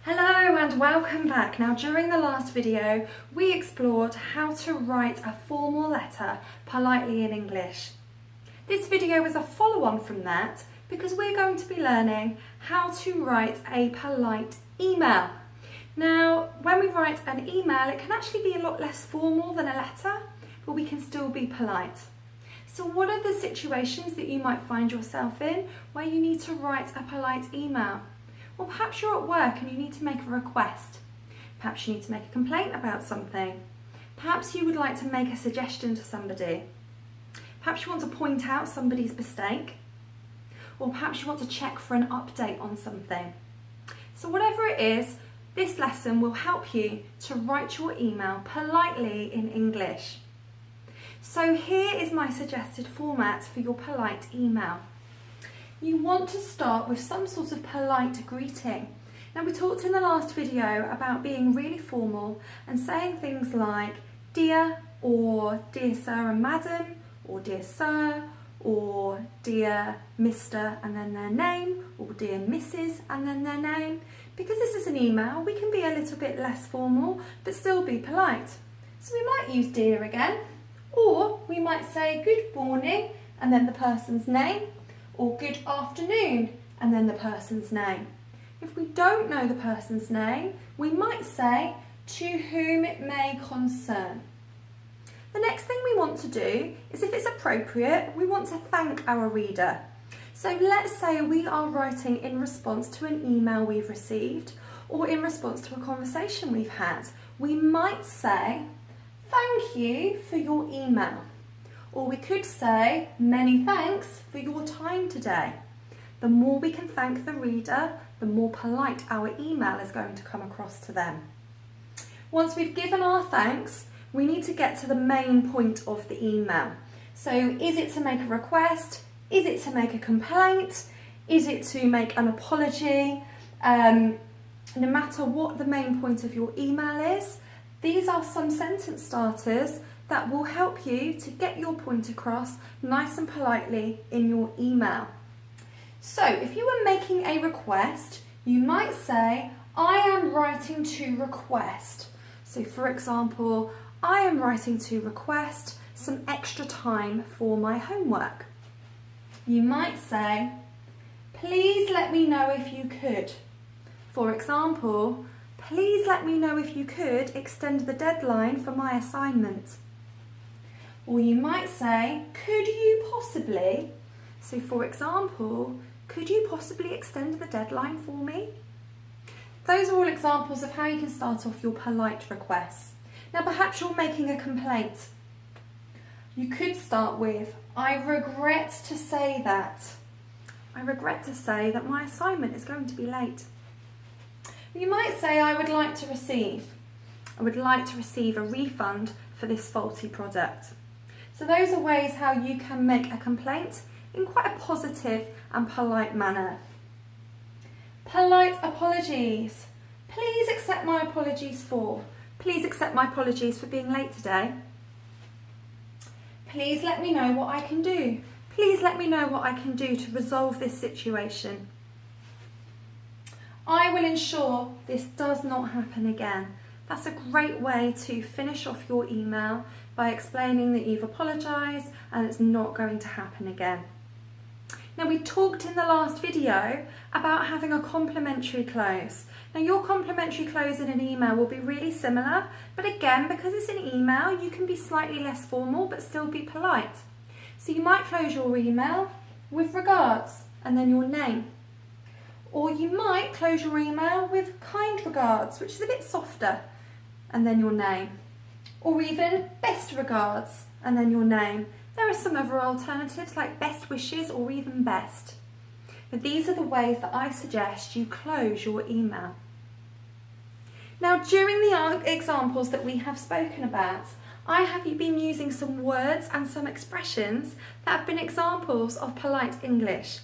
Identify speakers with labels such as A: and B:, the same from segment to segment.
A: Hello and welcome back. Now during the last video we explored how to write a formal letter politely in English. This video is a follow-on from that because we're going to be learning how to write a polite email. Now when we write an email it can actually be a lot less formal than a letter, but we can still be polite. So what are the situations that you might find yourself in where you need to write a polite email? Well, perhaps you're at work and you need to make a request. Perhaps you need to make a complaint about something. Perhaps you would like to make a suggestion to somebody. Perhaps you want to point out somebody's mistake. Or perhaps you want to check for an update on something. So whatever it is, this lesson will help you to write your email politely in English. So here is my suggested format for your polite email. You want to start with some sort of polite greeting. Now we talked in the last video about being really formal and saying things like dear or dear sir and madam or dear sir or dear Mr. and then their name or dear Mrs. and then their name. Because this is an email, we can be a little bit less formal but still be polite. So we might use dear again, or we might say good morning and then the person's name, or good afternoon and then the person's name. If we don't know the person's name, we might say to whom it may concern. The next thing we want to do is, if it's appropriate, we want to thank our reader. So let's say we are writing in response to an email we've received or in response to a conversation we've had. We might say, thank you for your email. Or we could say, many thanks for your time today. The more we can thank the reader, the more polite our email is going to come across to them. Once we've given our thanks, we need to get to the main point of the email. So is it to make a request? Is it to make a complaint? Is it to make an apology? No matter what the main point of your email is, these are some sentence starters that will help you to get your point across nice and politely in your email. So if you were making a request, you might say, I am writing to request. So for example, I am writing to request some extra time for my homework. You might say, please let me know if you could. For example, please let me know if you could extend the deadline for my assignment. Or you might say, could you possibly? So for example, could you possibly extend the deadline for me? Those are all examples of how you can start off your polite requests. Now perhaps you're making a complaint. You could start with, I regret to say that. I regret to say that my assignment is going to be late. You might say, I would like to receive a refund for this faulty product. So those are ways how you can make a complaint in quite a positive and polite manner. Polite apologies. Please accept my apologies for. Please accept my apologies for being late today. Please let me know what I can do. Please let me know what I can do to resolve this situation. I will ensure this does not happen again. That's a great way to finish off your email by explaining that you've apologised and it's not going to happen again. Now we talked in the last video about having a complimentary close. Now your complimentary close in an email will be really similar, but again, because it's an email, you can be slightly less formal but still be polite. So you might close your email with regards and then your name. Or you might close your email with kind regards, which is a bit softer, and then your name. Or even best regards and then your name. There are some other alternatives like best wishes or even best. But these are the ways that I suggest you close your email. Now during the examples that we have spoken about, I have been using some words and some expressions that have been examples of polite English.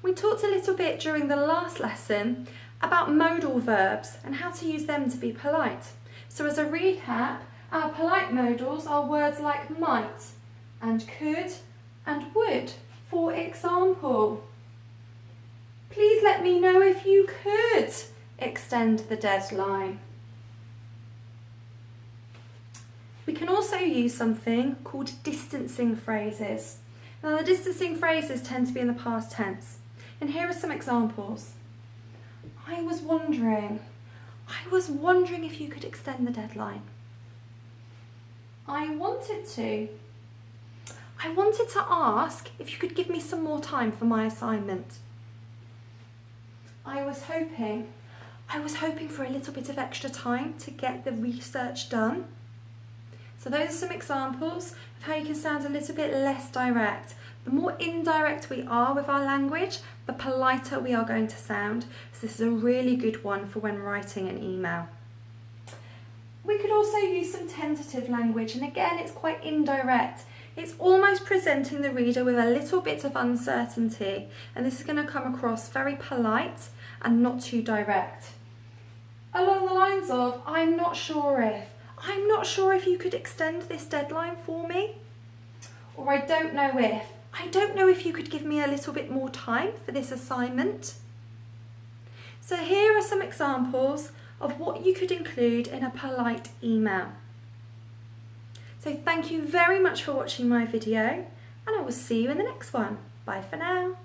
A: We talked a little bit during the last lesson about modal verbs and how to use them to be polite. So as a recap, our polite modals are words like might and could and would. For example, please let me know if you could extend the deadline. We can also use something called distancing phrases. Now the distancing phrases tend to be in the past tense. And here are some examples. I was wondering if you could extend the deadline. I wanted to ask if you could give me some more time for my assignment. I was hoping for a little bit of extra time to get the research done. So those are some examples of how you can sound a little bit less direct. The more indirect we are with our language, the politer we are going to sound. So this is a really good one for when writing an email. We could also use some tentative language, and again it's quite indirect. It's almost presenting the reader with a little bit of uncertainty, and this is going to come across very polite and not too direct. Along the lines of, I'm not sure if you could extend this deadline for me. Or I don't know if you could give me a little bit more time for this assignment. So here are some examples of what you could include in a polite email. So thank you very much for watching my video, and I will see you in the next one. Bye for now.